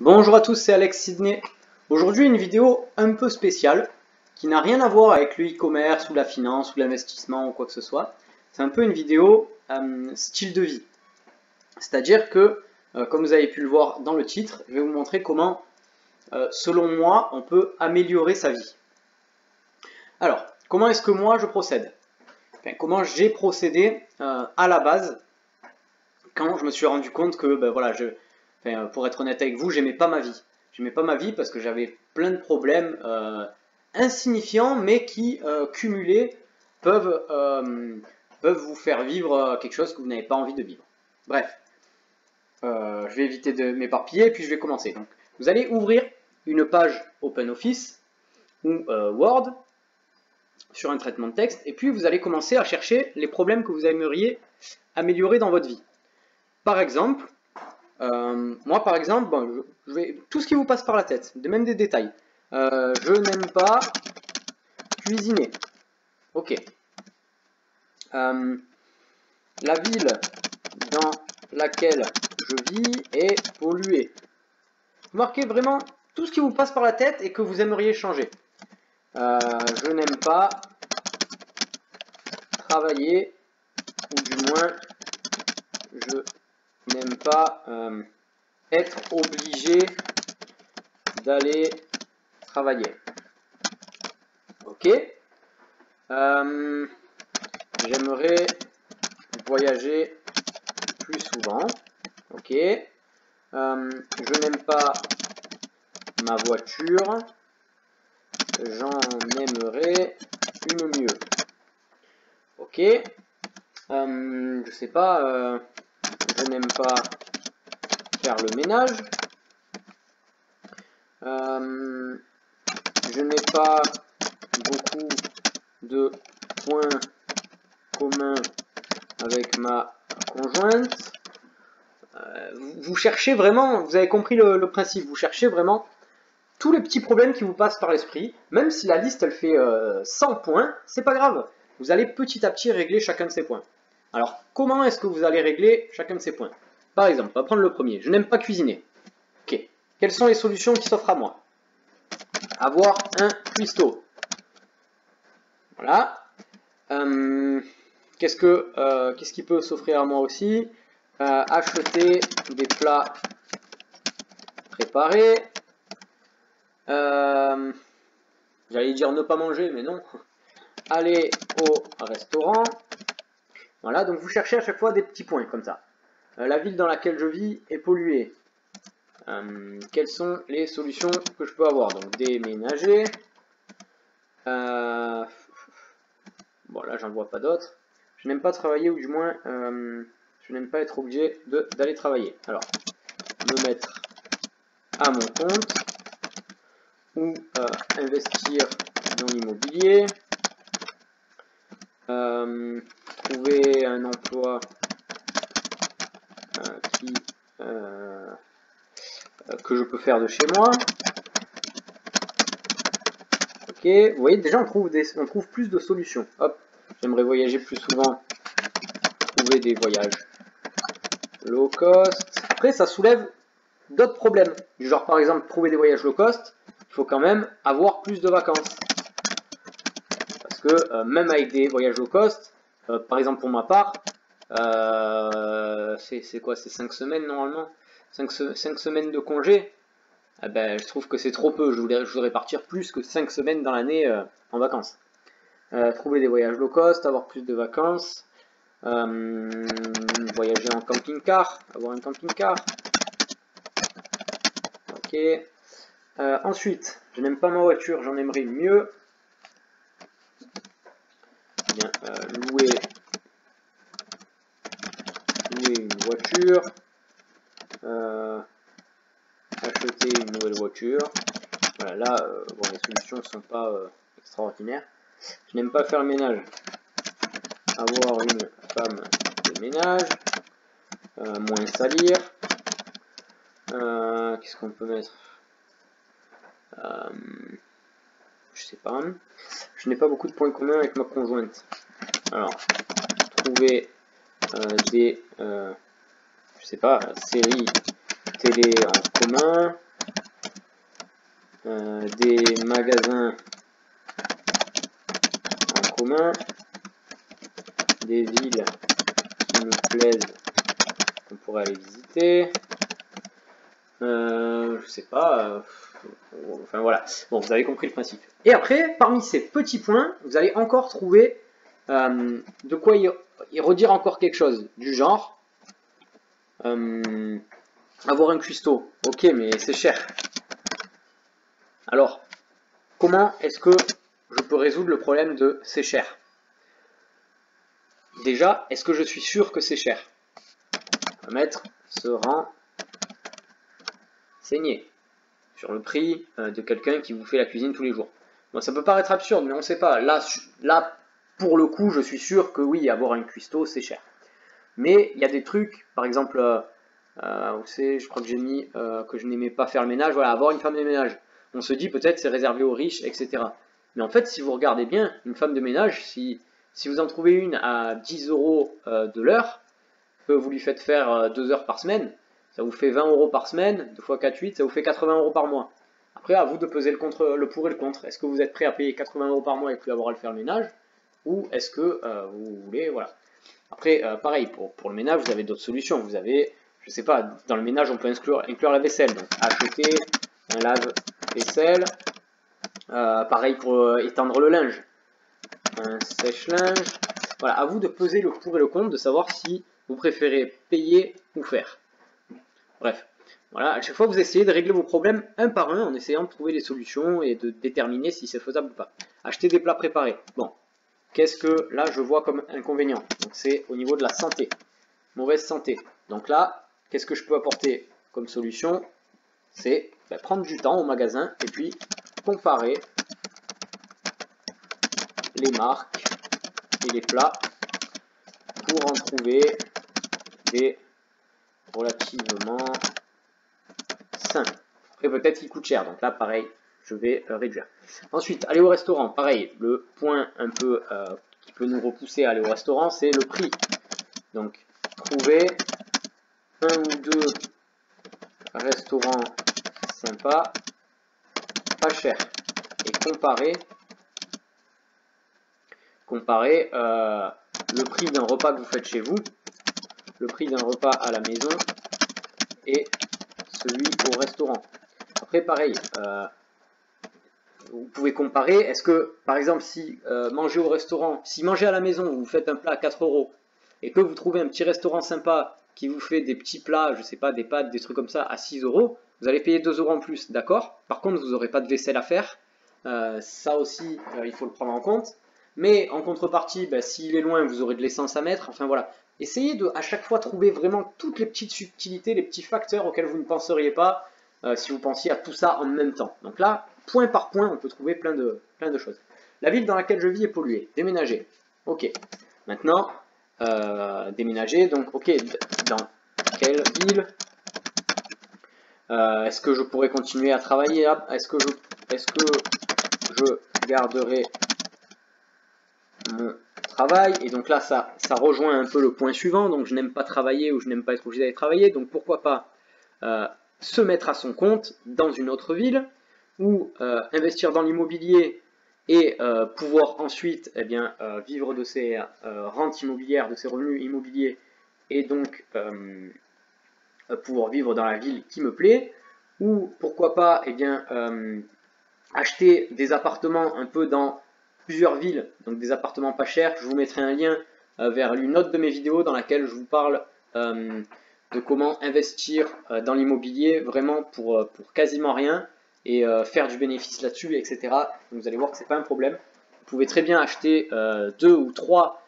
Bonjour à tous, c'est Alex Sydney. Aujourd'hui, une vidéo un peu spéciale qui n'a rien à voir avec le e-commerce ou la finance ou l'investissement ou quoi que ce soit. C'est un peu une vidéo style de vie. C'est-à-dire que, comme vous avez pu le voir dans le titre, je vais vous montrer comment, selon moi, on peut améliorer sa vie. Alors, comment est-ce que moi je procède? Comment j'ai procédé à la base quand je me suis rendu compte que, voilà, pour être honnête avec vous, j'aimais pas ma vie. J'aimais pas ma vie parce que j'avais plein de problèmes insignifiants, mais qui, cumulés, peuvent vous faire vivre quelque chose que vous n'avez pas envie de vivre. Bref, je vais éviter de m'éparpiller, puis je vais commencer. Donc, vous allez ouvrir une page OpenOffice ou Word sur un traitement de texte, et puis vous allez commencer à chercher les problèmes que vous aimeriez améliorer dans votre vie. Par exemple, moi par exemple, je vais tout ce qui vous passe par la tête, même des détails. Je n'aime pas cuisiner. Ok. La ville dans laquelle je vis est polluée. Vous marquez vraiment tout ce qui vous passe par la tête et que vous aimeriez changer. Je n'aime pas travailler, ou du moins, je n'aime pas être obligé d'aller travailler. Ok. J'aimerais voyager plus souvent. Ok. Je n'aime pas ma voiture. J'en aimerais une mieux. Ok. Je sais pas. Je n'aime pas faire le ménage. Je n'ai pas beaucoup de points communs avec ma conjointe. Vous cherchez vraiment, vous avez compris le principe, vous cherchez vraiment tous les petits problèmes qui vous passent par l'esprit, même si la liste elle fait 100 points, c'est pas grave. Vous allez petit à petit régler chacun de ces points. Alors, comment est-ce que vous allez régler chacun de ces points? Par exemple, on va prendre le premier, je n'aime pas cuisiner. Ok, quelles sont les solutions qui s'offrent à moi? Avoir un cuistot. Voilà. Qu'est-ce qui peut s'offrir à moi aussi? Acheter des plats préparés. J'allais dire ne pas manger, mais non. Aller au restaurant. Voilà, donc vous cherchez à chaque fois des petits points comme ça. La ville dans laquelle je vis est polluée. Quelles sont les solutions que je peux avoir? Donc déménager. Bon, là, j'en vois pas d'autres. Je n'aime pas travailler, ou du moins, je n'aime pas être obligé d'aller travailler. Alors, me mettre à mon compte, ou investir dans l'immobilier, trouver un emploi que je peux faire de chez moi. Ok, vous voyez, déjà on trouve plus de solutions. Hop, j'aimerais voyager plus souvent, trouver des voyages low cost. Après, ça soulève d'autres problèmes, du genre par exemple trouver des voyages low cost, il faut quand même avoir plus de vacances. Parce que même avec des voyages low cost, par exemple pour ma part, c'est quoi? C'est 5 semaines normalement, 5 semaines de congé. Je trouve que c'est trop peu, je voudrais partir plus que 5 semaines dans l'année en vacances. Trouver des voyages low cost, avoir plus de vacances, voyager en camping-car, avoir un camping-car. Ok. Ensuite, je n'aime pas ma voiture, j'en aimerais mieux. Bien, louer une voiture. Acheter une nouvelle voiture. Voilà, là, bon, les solutions ne sont pas extraordinaires. Je n'aime pas faire le ménage. Avoir une femme de ménage. Moins salir. Qu'est-ce qu'on peut mettre? Je sais pas. Je n'ai pas beaucoup de points communs avec ma conjointe. Alors, trouver des, je sais pas, séries télé en commun. magasins en commun, des villes qui nous plaisent, qu'on pourrait aller visiter. Je sais pas. Enfin voilà. Bon, vous avez compris le principe. Et après, parmi ces petits points, vous allez encore trouver de quoi y redire encore quelque chose. Du genre, avoir un cuistot. Ok, mais c'est cher. Alors, comment est-ce que je peux résoudre le problème de c'est cher? Déjà, est-ce que je suis sûr que c'est cher? On va mettre se renseigner sur le prix de quelqu'un qui vous fait la cuisine tous les jours. Bon, ça peut paraître absurde, mais on ne sait pas. Là, pour le coup, je suis sûr que oui, avoir un cuistot, c'est cher. Mais il y a des trucs, par exemple, je crois que j'ai mis que je n'aimais pas faire le ménage, voilà, avoir une femme de ménage. On se dit peut-être c'est réservé aux riches, etc. Mais en fait, si vous regardez bien, une femme de ménage, si vous en trouvez une à 10 € de l'heure, que vous lui faites faire 2 heures par semaine, ça vous fait 20 € par semaine, 2 fois 4, 8, ça vous fait 80 € par mois. Après, à vous de peser le pour et le contre. Est-ce que vous êtes prêt à payer 80 € par mois et plus avoir à le faire le ménage? Ou est-ce que vous voulez, voilà. Après, pareil, pour le ménage, vous avez d'autres solutions. Vous avez, je sais pas, dans le ménage, on peut inclure la vaisselle. Donc, acheter un lave-vaisselle. Pareil pour étendre le linge. Un sèche-linge. Voilà, à vous de peser le pour et le contre, de savoir si vous préférez payer ou faire. Bref, voilà, à chaque fois vous essayez de régler vos problèmes un par un en essayant de trouver des solutions et de déterminer si c'est faisable ou pas. Acheter des plats préparés. Bon, qu'est-ce que là je vois comme inconvénient? Donc c'est au niveau de la santé. Mauvaise santé. Donc là, qu'est-ce que je peux apporter comme solution? C'est prendre du temps au magasin et puis comparer les marques et les plats pour en trouver des relativement sain. Après peut-être qu'il coûte cher, donc là pareil, je vais réduire. Ensuite, aller au restaurant, pareil, le point un peu qui peut nous repousser à aller au restaurant, c'est le prix. Donc trouver un ou deux restaurants sympas, pas cher, et comparer le prix d'un repas que vous faites chez vous, le prix d'un repas à la maison et celui au restaurant. Après pareil, vous pouvez comparer, est-ce que par exemple si manger au restaurant, si manger à la maison vous faites un plat à 4 € et que vous trouvez un petit restaurant sympa qui vous fait des petits plats, je sais pas, des pâtes, des trucs comme ça à 6 €, vous allez payer 2 € en plus, d'accord? Par contre vous n'aurez pas de vaisselle à faire, ça aussi il faut le prendre en compte. Mais en contrepartie, s'il est loin, vous aurez de l'essence à mettre. Enfin voilà, essayez de à chaque fois trouver vraiment toutes les petites subtilités, les petits facteurs auxquels vous ne penseriez pas si vous pensiez à tout ça en même temps. Donc là, point par point, on peut trouver plein de choses. La ville dans laquelle je vis est polluée. Déménager. Ok. Maintenant, déménager. Donc, ok, dans quelle ville est-ce que je pourrais continuer à travailler? Est-ce que je garderai mon travail? Et donc là, ça rejoint un peu le point suivant. Donc, je n'aime pas travailler ou je n'aime pas être obligé d'aller travailler. Donc, pourquoi pas se mettre à son compte dans une autre ville ou investir dans l'immobilier et pouvoir ensuite vivre de ses rentes immobilières, de ses revenus immobiliers et donc pouvoir vivre dans la ville qui me plaît, ou pourquoi pas acheter des appartements un peu dans plusieurs villes, donc des appartements pas chers. Je vous mettrai un lien vers une autre de mes vidéos dans laquelle je vous parle de comment investir dans l'immobilier vraiment pour quasiment rien et faire du bénéfice là-dessus, etc. Donc vous allez voir que c'est pas un problème. Vous pouvez très bien acheter 2 ou 3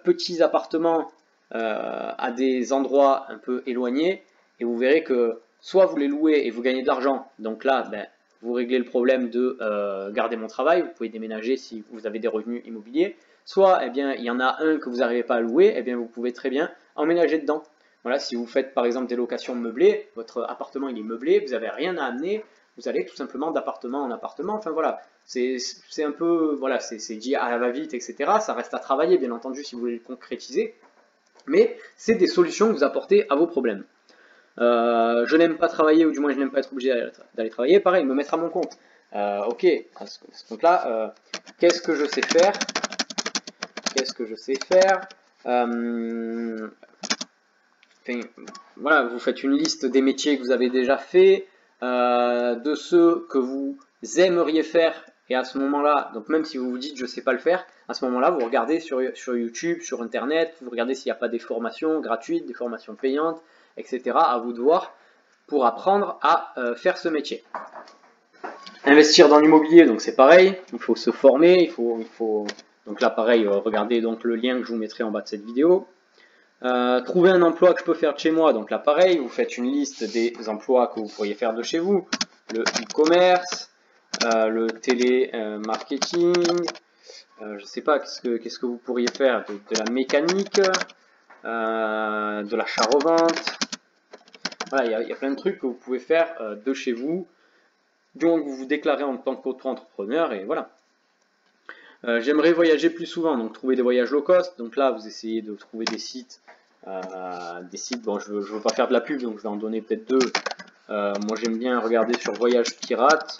petits appartements à des endroits un peu éloignés et vous verrez que soit vous les louez et vous gagnez de l'argent, donc là vous réglez le problème de garder mon travail, vous pouvez déménager si vous avez des revenus immobiliers, soit il y en a un que vous n'arrivez pas à louer, vous pouvez très bien emménager dedans. Voilà, si vous faites par exemple des locations meublées, votre appartement il est meublé, vous n'avez rien à amener, vous allez tout simplement d'appartement en appartement, enfin voilà, c'est un peu, voilà, c'est dit à la va-vite, etc. Ça reste à travailler bien entendu si vous voulez le concrétiser, mais c'est des solutions que vous apportez à vos problèmes. Je n'aime pas travailler, ou du moins je n'aime pas être obligé d'aller travailler, pareil, me mettre à mon compte. Ok, à ce compte-là, qu'est-ce que je sais faire? Qu'est-ce que je sais faire? Enfin, voilà, vous faites une liste des métiers que vous avez déjà fait, de ceux que vous aimeriez faire, et à ce moment-là, donc même si vous vous dites je sais pas le faire, à ce moment-là, vous regardez sur YouTube, sur Internet, vous regardez s'il n'y a pas des formations gratuites, des formations payantes, etc. à vous de voir pour apprendre à faire ce métier. Investir dans l'immobilier, donc c'est pareil, il faut se former, il faut donc là pareil, regardez donc le lien que je vous mettrai en bas de cette vidéo. Trouver un emploi que je peux faire de chez moi, donc là pareil, vous faites une liste des emplois que vous pourriez faire de chez vous, le e-commerce, le télémarketing, je sais pas, qu'est-ce que vous pourriez faire, de la mécanique, de l'achat-revente, voilà, il y a plein de trucs que vous pouvez faire de chez vous, donc vous vous déclarez en tant qu'auto-entrepreneur et voilà. J'aimerais voyager plus souvent, donc trouver des voyages low cost. Donc là, vous essayez de trouver des sites. Bon, je veux pas faire de la pub, donc je vais en donner peut-être deux. Moi, j'aime bien regarder sur Voyage Pirate.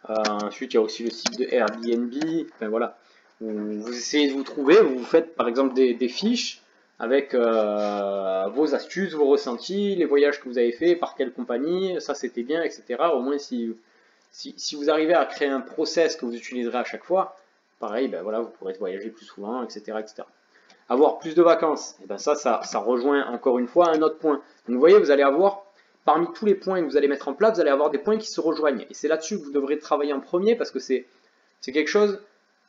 Ensuite, il y a aussi le site de Airbnb. Enfin, voilà. Vous essayez de vous trouver. Vous faites par exemple des fiches avec vos astuces, vos ressentis, les voyages que vous avez fait, par quelle compagnie, ça c'était bien, etc. Au moins, si vous arrivez à créer un process que vous utiliserez à chaque fois, pareil, ben voilà, vous pourrez voyager plus souvent, etc., etc. Avoir plus de vacances, et ben ça rejoint encore une fois un autre point. Donc vous voyez, vous allez avoir, parmi tous les points que vous allez mettre en place, vous allez avoir des points qui se rejoignent. Et c'est là-dessus que vous devrez travailler en premier, parce que c'est quelque chose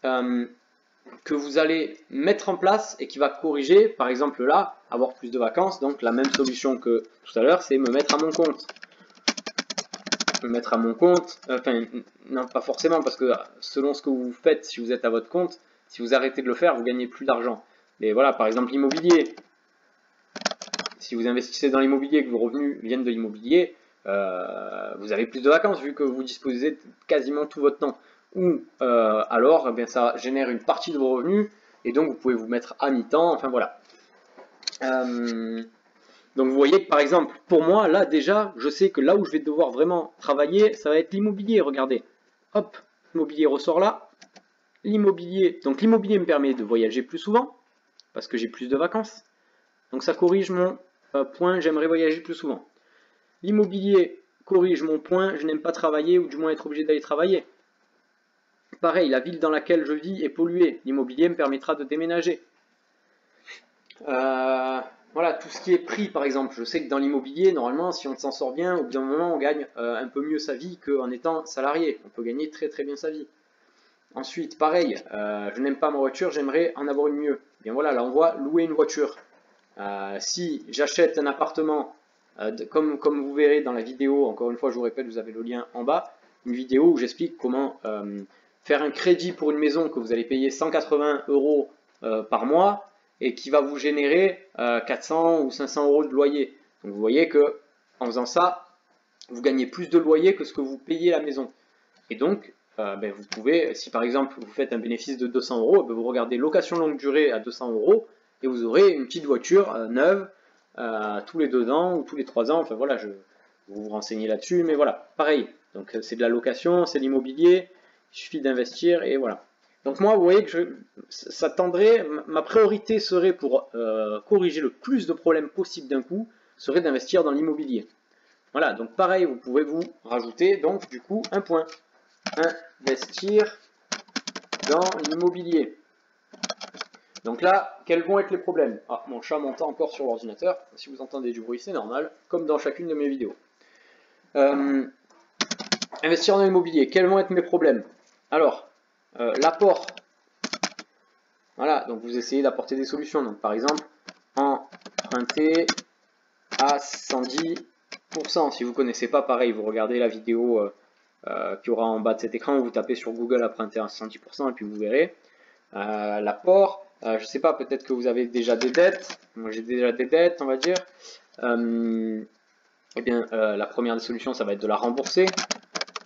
que vous allez mettre en place et qui va corriger, par exemple là, avoir plus de vacances. Donc la même solution que tout à l'heure, c'est me mettre à mon compte. Me mettre à mon compte, enfin non pas forcément, parce que selon ce que vous faites, si vous êtes à votre compte, si vous arrêtez de le faire, vous gagnez plus d'argent. Mais voilà, par exemple l'immobilier, si vous investissez dans l'immobilier et que vos revenus viennent de l'immobilier, vous avez plus de vacances vu que vous disposez de quasiment tout votre temps. Ou alors, eh bien, ça génère une partie de vos revenus et donc vous pouvez vous mettre à mi-temps, enfin voilà. Donc vous voyez que par exemple, pour moi, là déjà, je sais que là où je vais devoir vraiment travailler, ça va être l'immobilier, regardez. Hop, l'immobilier ressort là. L'immobilier, donc l'immobilier me permet de voyager plus souvent, parce que j'ai plus de vacances. Donc ça corrige mon point, j'aimerais voyager plus souvent. L'immobilier corrige mon point, je n'aime pas travailler, ou du moins être obligé d'aller travailler. Pareil, la ville dans laquelle je vis est polluée, l'immobilier me permettra de déménager. Voilà, tout ce qui est prix par exemple, je sais que dans l'immobilier, normalement, si on s'en sort bien, au bout d'un moment, on gagne un peu mieux sa vie qu'en étant salarié. On peut gagner très très bien sa vie. Ensuite, pareil, je n'aime pas ma voiture, j'aimerais en avoir une mieux. Bien voilà, là on voit louer une voiture. Si j'achète un appartement, comme vous verrez dans la vidéo, encore une fois je vous répète, vous avez le lien en bas, une vidéo où j'explique comment faire un crédit pour une maison que vous allez payer 180 € par mois, et qui va vous générer 400 ou 500 € de loyer. Donc vous voyez que en faisant ça, vous gagnez plus de loyer que ce que vous payez la maison. Et donc, ben vous pouvez, si par exemple vous faites un bénéfice de 200 €, ben vous regardez location longue durée à 200 € et vous aurez une petite voiture neuve tous les 2 ans ou tous les 3 ans. Enfin voilà, vous vous renseignez là-dessus, mais voilà, pareil. Donc c'est de la location, c'est l'immobilier, il suffit d'investir et voilà. Donc moi, vous voyez que ça tendrait, ma priorité serait pour corriger le plus de problèmes possible d'un coup, serait d'investir dans l'immobilier. Voilà, donc pareil, vous pouvez vous rajouter donc du coup un point. Investir dans l'immobilier. Donc là, quels vont être les problèmes? Ah, mon chat monte encore sur l'ordinateur. Si vous entendez du bruit, c'est normal, comme dans chacune de mes vidéos. Investir dans l'immobilier, quels vont être mes problèmes? Alors, l'apport. Voilà, donc vous essayez d'apporter des solutions. Donc par exemple, emprunter à 110%. Si vous ne connaissez pas, pareil, vous regardez la vidéo qui aura en bas de cet écran, vous tapez sur Google emprunter à 110% et puis vous verrez. L'apport, je ne sais pas, peut-être que vous avez déjà des dettes. Moi j'ai déjà des dettes, on va dire. Eh bien, la première des solutions, ça va être de la rembourser.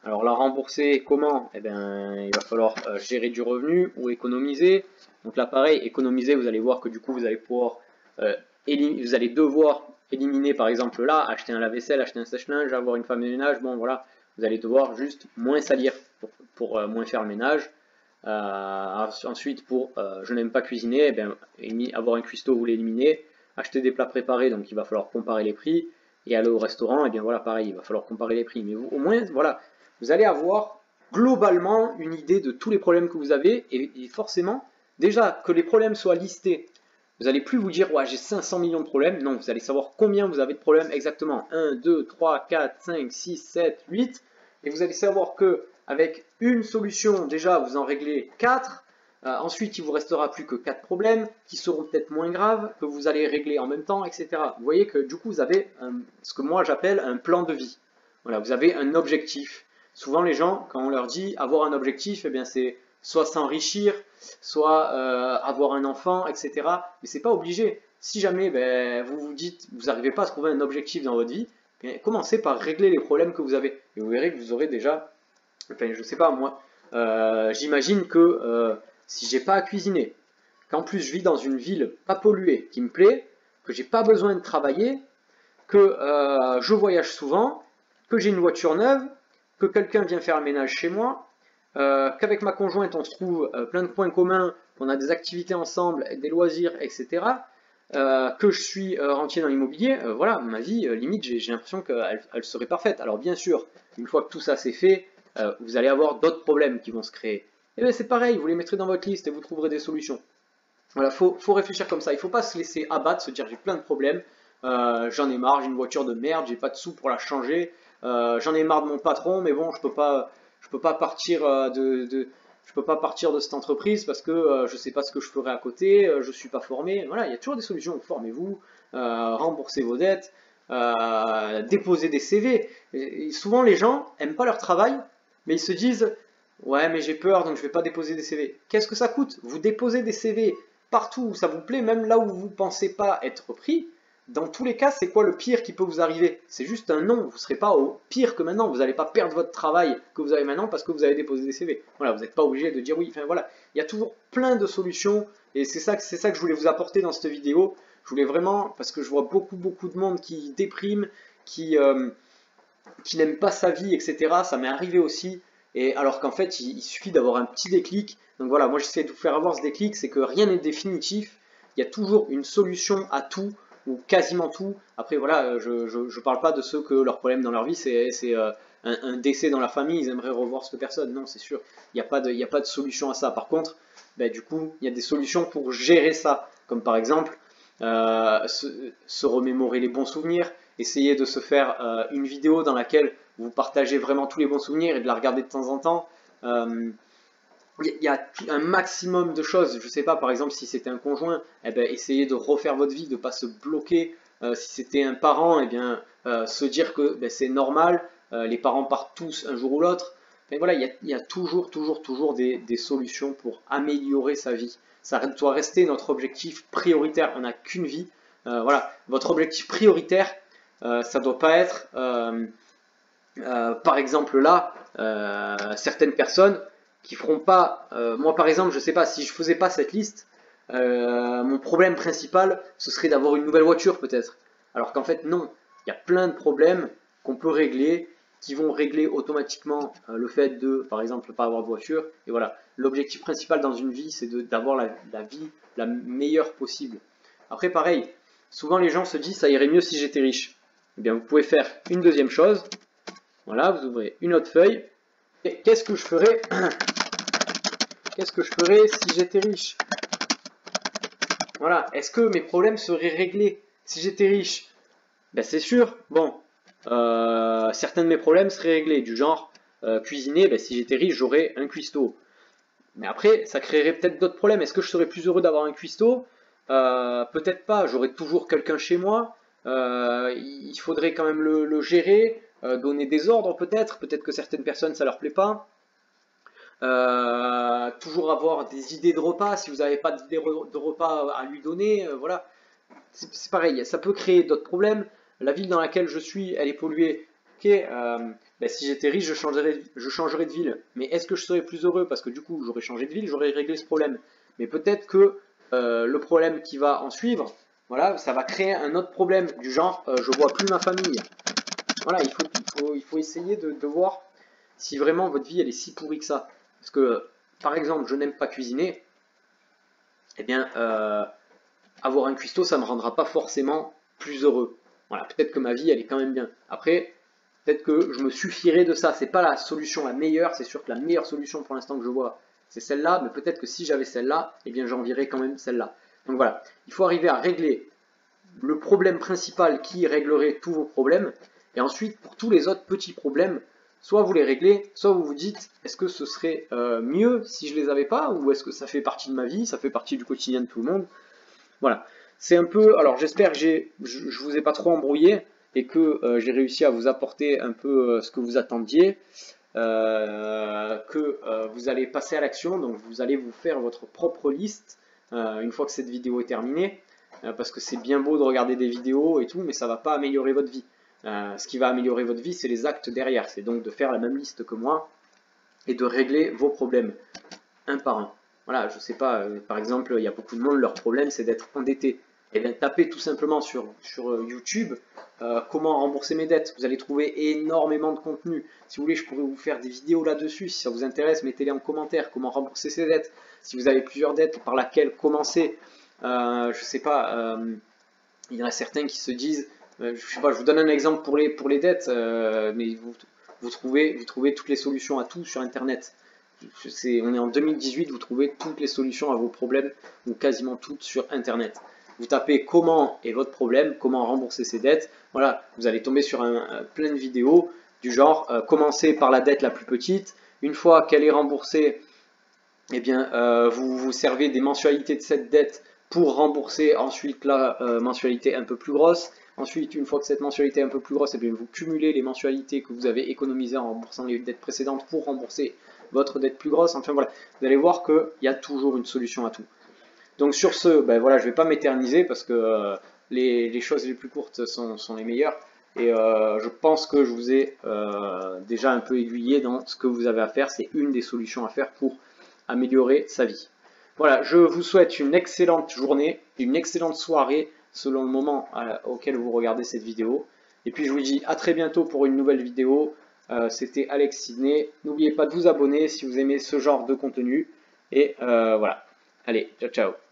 Alors la rembourser, comment? Eh bien, il va falloir gérer du revenu ou économiser. Donc là, pareil, économiser, vous allez voir que du coup, vous allez pouvoir vous allez devoir éliminer, par exemple là, acheter un lave-vaisselle, acheter un sèche-linge, avoir une femme de ménage, bon voilà, vous allez devoir juste moins salir pour moins faire le ménage. Ensuite, pour je n'aime pas cuisiner, eh bien, avoir un cuistot, vous l'éliminez. Acheter des plats préparés, donc il va falloir comparer les prix. Et aller au restaurant, et bien voilà, pareil, il va falloir comparer les prix. Mais au moins, voilà, vous allez avoir globalement une idée de tous les problèmes que vous avez. Et forcément, déjà que les problèmes soient listés, vous n'allez plus vous dire, ouais, j'ai 500 millions de problèmes. Non, vous allez savoir combien vous avez de problèmes exactement. 1, 2, 3, 4, 5, 6, 7, 8. Et vous allez savoir que avec une solution, déjà, vous en réglez 4. Ensuite, il vous restera plus que 4 problèmes qui seront peut-être moins graves, que vous allez régler en même temps, etc. Vous voyez que du coup, vous avez ce que moi j'appelle un plan de vie. Voilà, vous avez un objectif. Souvent, les gens, quand on leur dit avoir un objectif, eh bien, c'est soit s'enrichir, soit avoir un enfant, etc. Mais c'est pas obligé. Si jamais vous vous dites, vous n'arrivez pas à trouver un objectif dans votre vie, bien, commencez par régler les problèmes que vous avez. Et vous verrez que vous aurez déjà, enfin, je sais pas, moi, j'imagine que si j'ai pas à cuisiner, qu'en plus je vis dans une ville pas polluée, qui me plaît, que j'ai pas besoin de travailler, que je voyage souvent, que j'ai une voiture neuve, que quelqu'un vient faire le ménage chez moi, qu'avec ma conjointe on se trouve plein de points communs, qu'on a des activités ensemble, des loisirs, etc. Que je suis rentier dans l'immobilier, voilà, ma vie, limite, j'ai l'impression qu'elle serait parfaite. Alors bien sûr, une fois que tout ça c'est fait, vous allez avoir d'autres problèmes qui vont se créer. Et bien c'est pareil, vous les mettrez dans votre liste et vous trouverez des solutions. Voilà, faut réfléchir comme ça, il ne faut pas se laisser abattre, se dire j'ai plein de problèmes, j'en ai marre, j'ai une voiture de merde, j'ai pas de sous pour la changer, j'en ai marre de mon patron, mais bon, je peux pas partir je peux pas partir de cette entreprise parce que je sais pas ce que je ferai à côté, je suis pas formé. Voilà, il y a toujours des solutions. Formez-vous, remboursez vos dettes, déposez des CV. Et souvent, les gens aiment pas leur travail, mais ils se disent ouais, mais j'ai peur, donc je vais pas déposer des CV. Qu'est-ce que ça coûte? Vous déposez des CV partout où ça vous plaît, même là où vous pensez pas être pris. Dans tous les cas, c'est quoi le pire qui peut vous arriver? C'est juste un non, vous ne serez pas au pire que maintenant, vous n'allez pas perdre votre travail que vous avez maintenant parce que vous avez déposé des CV. Voilà, vous n'êtes pas obligé de dire oui, enfin voilà, il y a toujours plein de solutions et c'est ça que je voulais vous apporter dans cette vidéo. Je voulais vraiment, parce que je vois beaucoup de monde qui déprime, qui n'aime pas sa vie, etc. Ça m'est arrivé aussi, et alors qu'en fait, il suffit d'avoir un petit déclic. Donc voilà, moi j'essaie de vous faire avoir ce déclic, c'est que rien n'est définitif, il y a toujours une solution à tout, ou quasiment tout. Après voilà, je parle pas de ceux que leur problème dans leur vie c'est un décès dans leur famille, ils aimeraient revoir cette personne. Non, c'est sûr, il n'y a pas de solution à ça. Par contre, du coup, il y a des solutions pour gérer ça, comme par exemple se remémorer les bons souvenirs, essayer de se faire une vidéo dans laquelle vous partagez vraiment tous les bons souvenirs et de la regarder de temps en temps. Il y a un maximum de choses. Je sais pas, par exemple, si c'était un conjoint, essayez de refaire votre vie, de ne pas se bloquer. Si c'était un parent, se dire que c'est normal, les parents partent tous un jour ou l'autre. Voilà, il y a toujours des solutions pour améliorer sa vie. Ça doit rester notre objectif prioritaire. On n'a qu'une vie. Voilà, votre objectif prioritaire, ça doit pas être, par exemple là, certaines personnes qui feront pas. Moi, par exemple, je sais pas, si je faisais pas cette liste, mon problème principal, ce serait d'avoir une nouvelle voiture peut-être. Alors qu'en fait, non. Il y a plein de problèmes qu'on peut régler, qui vont régler automatiquement le fait de, par exemple, pas avoir de voiture. Et voilà, l'objectif principal dans une vie, c'est d'avoir la vie la meilleure possible. Après, pareil, souvent les gens se disent, ça irait mieux si j'étais riche. Eh bien, vous pouvez faire une deuxième chose. Voilà, vous ouvrez une autre feuille. Et qu'est-ce que je ferais si j'étais riche? Voilà, est-ce que mes problèmes seraient réglés si j'étais riche? C'est sûr, bon, certains de mes problèmes seraient réglés, du genre cuisiner, si j'étais riche, j'aurais un cuistot. Mais après, ça créerait peut-être d'autres problèmes. Est-ce que je serais plus heureux d'avoir un cuistot? Peut-être pas, j'aurais toujours quelqu'un chez moi. Il faudrait quand même le gérer, donner des ordres peut-être que certaines personnes ça leur plaît pas. Toujours avoir des idées de repas, si vous n'avez pas d'idées de repas à lui donner, voilà. C'est pareil, ça peut créer d'autres problèmes. La ville dans laquelle je suis, elle est polluée. Ok, si j'étais riche, je changerais de ville. Mais est-ce que je serais plus heureux? Parce que du coup, j'aurais changé de ville, j'aurais réglé ce problème. Mais peut-être que le problème qui va en suivre, voilà, ça va créer un autre problème du genre, je vois plus ma famille. voilà, il faut essayer de voir si vraiment votre vie elle est si pourrie que ça. Parce que, par exemple, je n'aime pas cuisiner, eh bien, avoir un cuistot, ça ne me rendra pas forcément plus heureux. Voilà, peut-être que ma vie, elle est quand même bien. Après, peut-être que je me suffirai de ça. C'est pas la solution la meilleure, c'est sûr que la meilleure solution pour l'instant que je vois, c'est celle-là, mais peut-être que si j'avais celle-là, eh bien j'envierais quand même celle-là. Donc voilà, il faut arriver à régler le problème principal qui réglerait tous vos problèmes, et ensuite pour tous les autres petits problèmes, soit vous les réglez, soit vous vous dites est-ce que ce serait mieux si je les avais pas, ou est-ce que ça fait partie de ma vie, ça fait partie du quotidien de tout le monde. Voilà, c'est un peu, alors j'espère que je vous ai pas trop embrouillé et que j'ai réussi à vous apporter un peu ce que vous attendiez, que vous allez passer à l'action, donc vous allez vous faire votre propre liste une fois que cette vidéo est terminée, parce que c'est bien beau de regarder des vidéos et tout, mais ça va pas améliorer votre vie. Ce qui va améliorer votre vie, c'est les actes derrière, c'est donc de faire la même liste que moi et de régler vos problèmes un par un. Voilà, je sais pas, par exemple, il y a beaucoup de monde, leur problème c'est d'être endetté. Et bien tapez tout simplement sur YouTube comment rembourser mes dettes. Vous allez trouver énormément de contenu. Si vous voulez, je pourrais vous faire des vidéos là-dessus. Si ça vous intéresse, mettez-les en commentaire. Comment rembourser ses dettes. Si vous avez plusieurs dettes, par laquelle commencer. Je sais pas, il y en a certains qui se disent, je sais pas, je vous donne un exemple pour les dettes, mais vous trouvez toutes les solutions à tout sur Internet. On est en 2018, vous trouvez toutes les solutions à vos problèmes, ou quasiment toutes sur Internet. Vous tapez comment est votre problème, comment rembourser ses dettes, voilà, vous allez tomber sur plein de vidéos du genre commencez par la dette la plus petite, une fois qu'elle est remboursée, eh bien, vous vous servez des mensualités de cette dette pour rembourser ensuite la mensualité un peu plus grosse. Ensuite, une fois que cette mensualité est un peu plus grosse, eh bien, vous cumulez les mensualités que vous avez économisées en remboursant les dettes précédentes pour rembourser votre dette plus grosse. Enfin voilà, vous allez voir qu'il y a toujours une solution à tout. Donc sur ce, ben voilà, je ne vais pas m'éterniser parce que les choses les plus courtes sont les meilleures. Et je pense que je vous ai déjà un peu aiguillé dans ce que vous avez à faire. C'est une des solutions à faire pour améliorer sa vie. Voilà, je vous souhaite une excellente journée, une excellente soirée selon le moment auquel vous regardez cette vidéo. Et puis je vous dis à très bientôt pour une nouvelle vidéo. C'était Alex Sidney. N'oubliez pas de vous abonner si vous aimez ce genre de contenu. Et voilà. Allez, ciao ciao.